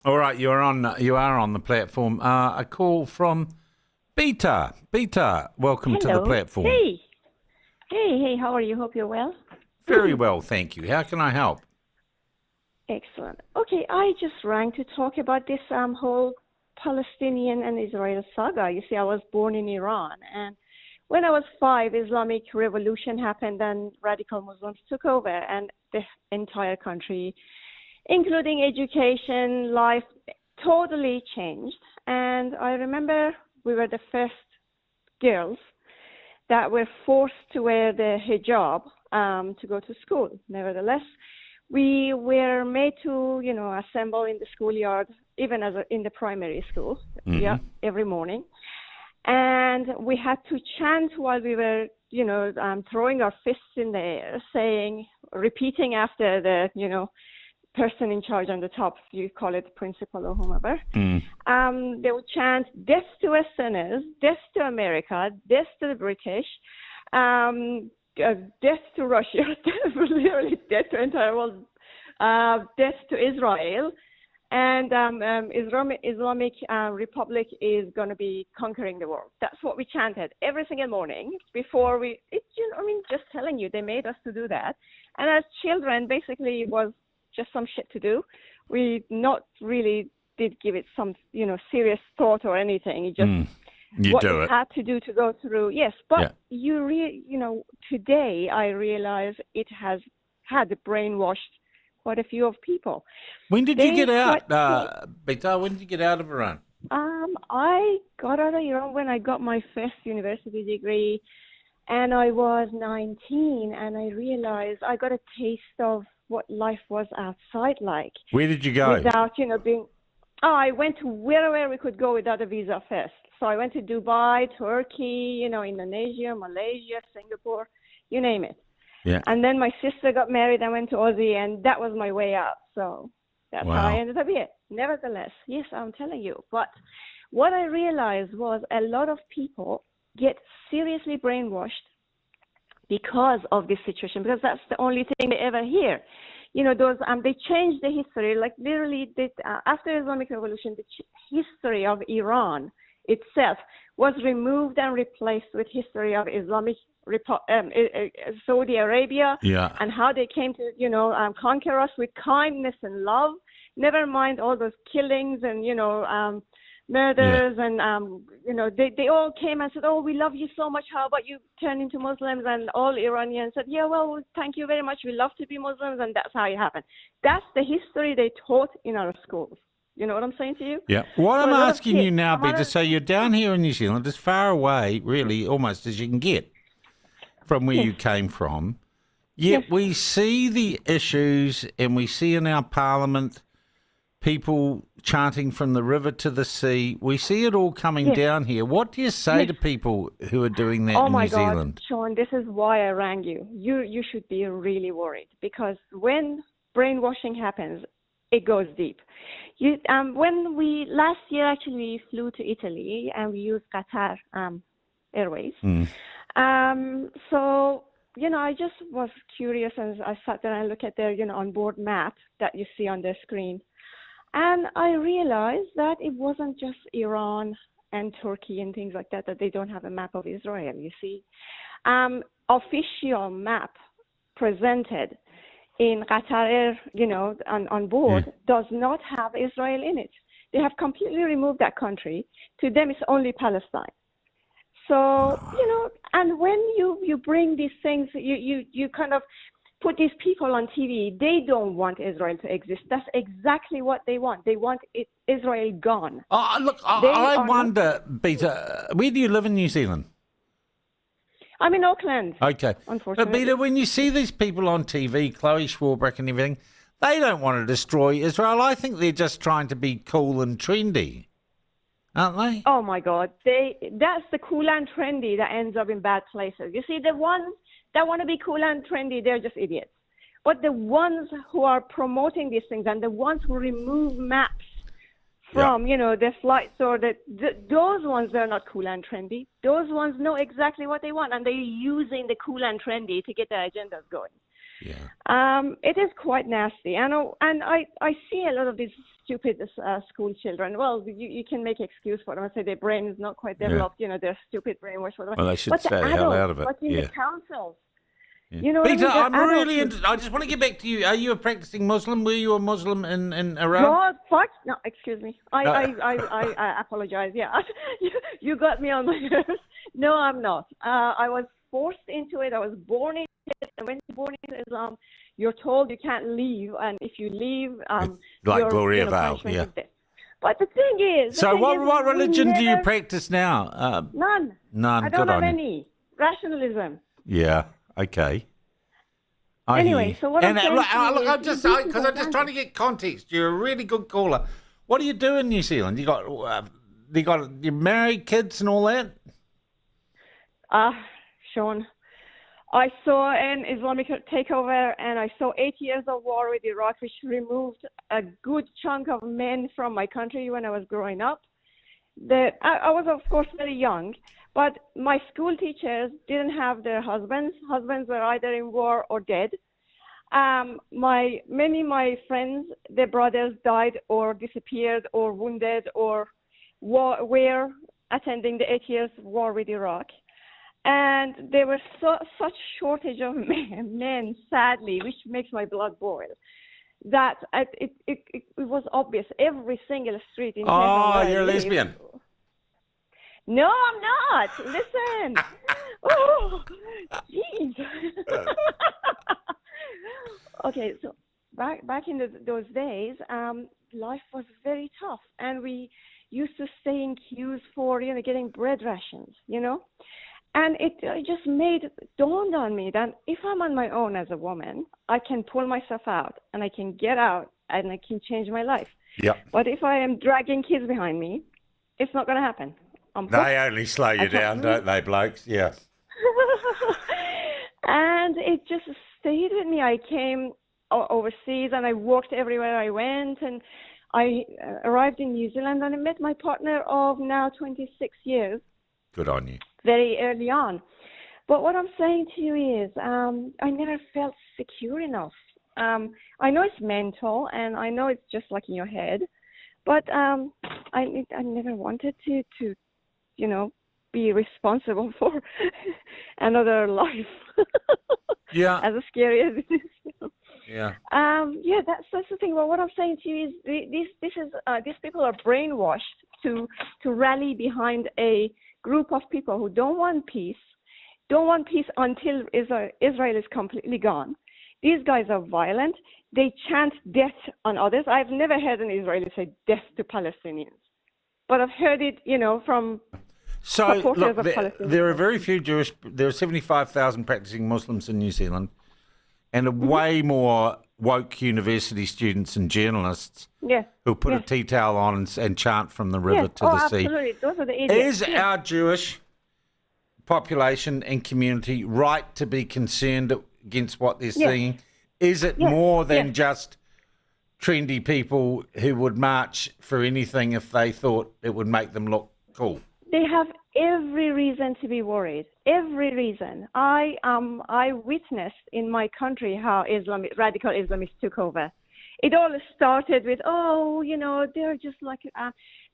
All right, you are on the platform. A call from Beta. Beta, welcome to the Hello. platform. Hey, how are you? Hope you're well. Very well, thank you. How can I help? Excellent. Okay, I just rang to talk about this whole Palestinian and Israel saga. You see, I was born in Iran, and when I was 5, Islamic revolution happened and radical Muslims took over, and the entire country, including education, life, totally changed. And I remember we were the first girls that were forced to wear the hijab to go to school. Nevertheless, we were made to, assemble in the schoolyard, even in the primary school, every morning. And we had to chant while we were, throwing our fists in the air, repeating after the, person in charge on the top, you call it principal or whomever. They would chant, death to Westerners, death to America, death to the British, death to Russia, literally death to entire world, death to Israel, and Islamic Republic is going to be conquering the world. That's what we chanted every single morning before just telling you, they made us to do that. And as children, basically it was just some shit to do. We not really did give it some, serious thought or anything. It just what you had to do to go through. Yes, but today I realize it has had brainwashed quite a few of people. When did you get out, Beta? When did you get out of Iran? I got out of Iran when I got my first university degree, and I was 19, and I realized I got a taste of what life was outside like. Where did you go? Without, I went to wherever we could go without a visa first. So I went to Dubai, Turkey, Indonesia, Malaysia, Singapore, you name it. Yeah. And then my sister got married. I went to Aussie, and that was my way out. So that's how I ended up here. Nevertheless, yes, I'm telling you. But what I realized was a lot of people get seriously brainwashed because of this situation, because that's the only thing they ever hear. They changed the history, like literally after Islamic Revolution, the history of Iran itself was removed and replaced with history of Islamic Saudi Arabia, and how they came to, conquer us with kindness and love. Never mind all those killings and, murders, and they all came and said, "Oh, we love you so much. How about you turn into Muslims?" And all Iranians said, "Yeah, well, thank you very much. We love to be Muslims," and that's how it happened. That's the history they taught in our schools. You know what I'm saying to you? Yeah. What I'm asking you now, Peter, so you're down here in New Zealand, as far away, really, almost as you can get from where you came from. Yet we see the issues, and we see in our parliament people chanting from the river to the sea. We see it all coming down here. What do you say to people who are doing that in New Zealand? Oh my God, Sean, this is why I rang you. You should be really worried, because when brainwashing happens, it goes deep. When we last year actually flew to Italy, and we used Qatar Airways. So, I just was curious as I sat there and looked at their, onboard map that you see on their screen. And I realized that it wasn't just Iran and Turkey and things like that they don't have a map of Israel, you see. Official map presented in Qatar Air, on board, does not have Israel in it. They have completely removed that country. To them, it's only Palestine. So, and when you bring these things, you kind of put these people on TV. They don't want Israel to exist. That's exactly what they want. They want Israel gone. Oh, look, I wonder, Beta, where do you live in New Zealand? I'm in Auckland. Okay. Unfortunately. But Beta, when you see these people on TV, Chloe Schwarbrick and everything, they don't want to destroy Israel. I think they're just trying to be cool and trendy, aren't they? Oh, my God. That's the cool and trendy that ends up in bad places. You see, the ones that want to be cool and trendy, they're just idiots. But the ones who are promoting these things, and the ones who remove maps from, their flights, or those ones, they're not cool and trendy. Those ones know exactly what they want, and they're using the cool and trendy to get their agendas going. It is quite nasty. And I see a lot of these stupid school children. Well, you can make excuse for them and say their brain is not quite developed. You know, they're stupid brainwashed. Whatever. Well, they should but stay the the hell out adults, of it. but in the councils. Yeah. You know Peter, what I mean? I'm really interested. I just want to get back to you. Are you a practicing Muslim? Were you a Muslim in Iran? God, fuck. No, excuse me. I apologize. Yeah, you got me on my nerves. No, I'm not. I was forced into it. I was born in it. I went born into Islam. You're told you can't leave, and if you leave, like Gloria Vale, yeah. But the thing is, what religion do you practice now? None. None. I don't have any. Rationalism. Yeah. Okay. Anyway, so what I'm saying look, I'm just trying to get context. You're a really good caller. What do you do in New Zealand? You got you married, kids, and all that? Sean, I saw an Islamic takeover, and I saw 8 years of war with Iraq, which removed a good chunk of men from my country when I was growing up. I was, of course, very young. But my school teachers didn't have their husbands. Husbands were either in war or dead. Many of my friends, their brothers died or disappeared or wounded or were attending the 8 years war with Iraq. And there was such shortage of men, sadly, which makes my blood boil, that it was obvious. Every single street in Tehran. Oh, you're a lesbian. No, I'm not. Listen. Oh, jeez. Okay, so back in those days, life was very tough, and we used to stay in queues for getting bread rations, and it just dawned on me that if I'm on my own as a woman, I can pull myself out, and I can get out, and I can change my life. Yeah. But if I am dragging kids behind me, it's not going to happen. They only slow you down, don't they, blokes? Yeah. And it just stayed with me. I came overseas and I worked everywhere I went, and I arrived in New Zealand and I met my partner of now 26 years. Good on you. Very early on. But what I'm saying to you is I never felt secure enough. I know it's mental and I know it's just like in your head, but I never wanted to be responsible for another life. Yeah. As scary as it is. Yeah. Yeah, that's the thing. Well, what I'm saying to you is these people are brainwashed to rally behind a group of people who don't want peace until Israel is completely gone. These guys are violent. They chant death on others. I've never heard an Israeli say death to Palestinians. But I've heard it, from supporters of Palestinians. There are very few there are 75,000 practicing Muslims in New Zealand, and way more woke university students and journalists who put a tea towel on and chant from the river to the sea. Absolutely. Those are the idiots. Is our Jewish population and community right to be concerned against what they're seeing? Is it more than just trendy people who would march for anything if they thought it would make them look cool? They have every reason to be worried. Every reason. I witnessed in my country how radical Islamists took over. It all started with, they're just like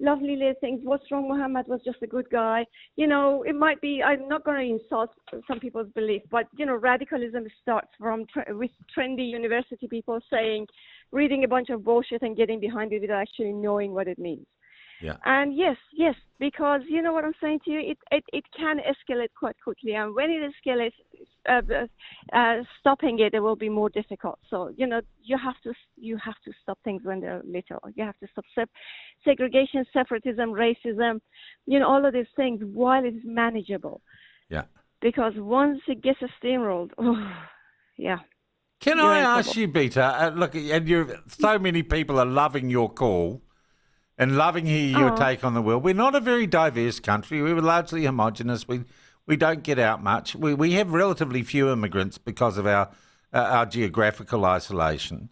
lovely little things. What's wrong? Muhammad was just a good guy. It might be, I'm not going to insult some people's belief, but, radicalism starts with trendy university people reading a bunch of bullshit and getting behind it without actually knowing what it means. Yeah. And yes, because you know what I'm saying to you, it can escalate quite quickly, and when it escalates, stopping it will be more difficult. So you have to stop things when they're little. You have to stop segregation, separatism, racism, all of these things while it's manageable. Yeah. Because once it gets steamrolled, Can I ask you, Beta? Look, and so many people are loving your call. And loving hear your take on the world. We're not a very diverse country. We're largely homogenous. We don't get out much. We have relatively few immigrants because of our geographical isolation.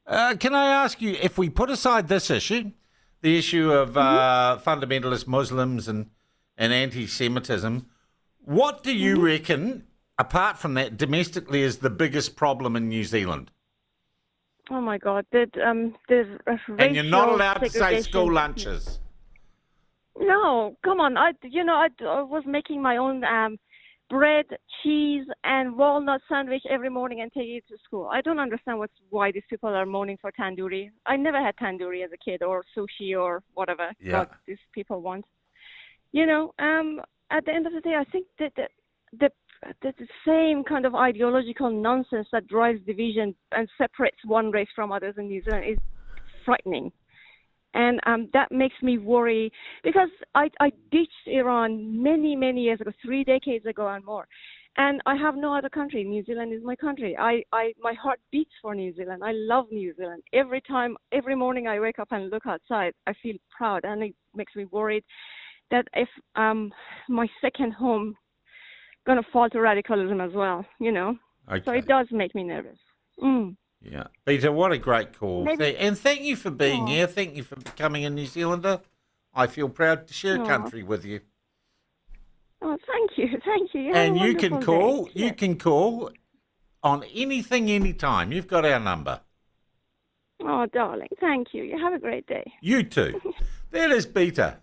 Can I ask you, if we put aside this issue, the issue of fundamentalist Muslims and anti-Semitism, what do you reckon apart from that, domestically is the biggest problem in New Zealand. Oh my God, there's And you're not racial allowed to say school segregation. lunches. No, come on. I was making my own bread, cheese, and walnut sandwich every morning and taking it to school. I don't understand why these people are moaning for tandoori. I never had tandoori as a kid, or sushi, or whatever God these people want. At the end of the day, I think that the same kind of ideological nonsense that drives division and separates one race from others in New Zealand is frightening. And that makes me worry, because I ditched Iran many, many years ago, 3 decades ago and more. And I have no other country. New Zealand is my country. My heart beats for New Zealand. I love New Zealand. Every morning I wake up and look outside, I feel proud. And it makes me worried that if my second home going to fall to radicalism as well, Okay. So it does make me nervous. Yeah. Peter, what a great call. Maybe. And thank you for being here. Thank you for becoming a New Zealander. I feel proud to share country with you. Oh, thank you. Thank you. You have And a you can wonderful call. day. You can call on anything, anytime. You've got our number. Oh, darling. Thank you. You have a great day. You too. That is Peter,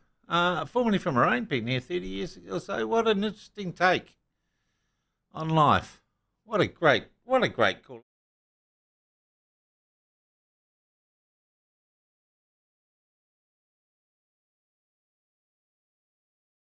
formerly from Iran, been here 30 years or so. What an interesting take on life. What a great call.